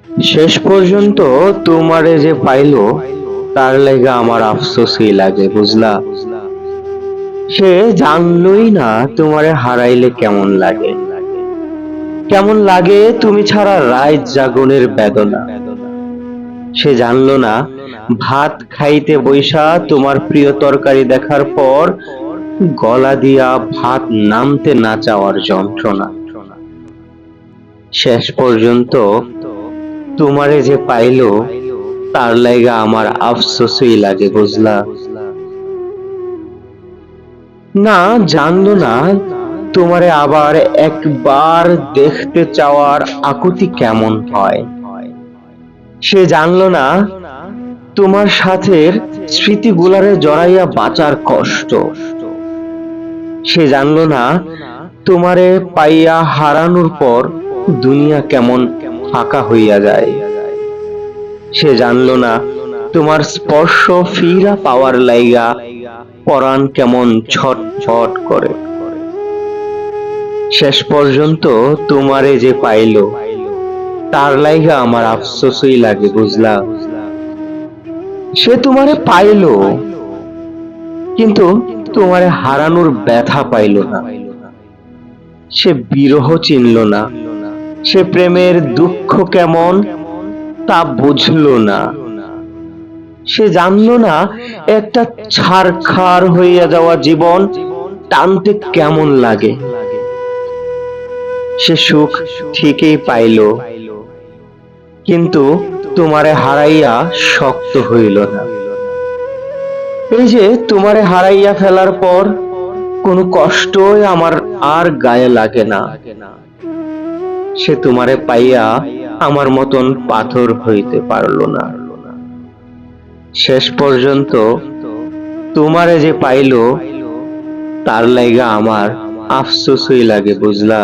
শেষ পর্যন্ত তোমারে যে পাইলো তার লাগা আমার আফসোসই লাগে বুঝলা। সে জানলই না তোমারে হারাইলে কেমন লাগে, কেমন লাগে তুমি ছাড়া রাত জাগনের বেদনা। সে জানলো না ভাত খাইতে বইসা তোমার প্রিয় তরকারি দেখার পর গলা দিয়া ভাত নামতে না চাওয়ার যন্ত্রণা। শেষ পর্যন্ত তোমারে যে পাইলো তার লাইগা আমার আফসোসই লাগে বুঝলা। না, জানলো না তোমারে আবার একবার দেখতে চাওয়ার আকুতি কেমন হয়। সে জানলো না তোমার সাথের স্মৃতিগুলারে জড়াইয়া বাঁচার কষ্ট। সে জানলো না তোমারে পাইয়া হারানোর পর দুনিয়া কেমন ফাঁকা হইয়া যায়। সে জানলো না তোমার স্পর্শ ফিরা পাওয়ার লাইগা পরাণ কেমন ছটফট করে। শেষ পর্যন্ত তোমারে যে পাইলো তার লাইগা আমার আফসোসই লাগে বুঝলা। সে তোমারে পাইলো কিন্তু তোমারে হারানোর ব্যথা পাইলো না। সে বিরহ চিনল না, সে প্রেমের দুঃখ কেমন তা বুঝলো না। সে জানলো না একটা ছারখার হইয়া যাওয়া জীবন টানতে কেমন লাগে। সে সুখ ঠিকই পাইল কিন্তু তোমারে হারাইয়া শক্ত হইল না। এই যে তোমারে হারাইয়া ফেলার পর কোনো কষ্টই আমার আর গায়ে লাগে না। সে তোমারে পাইয়া আমার মতন পাথর হইতে পারল না। শেষ পর্যন্ত তোমারে যে পাইলো তার লাইগা আমার আফসোসই লাগে বুঝলা।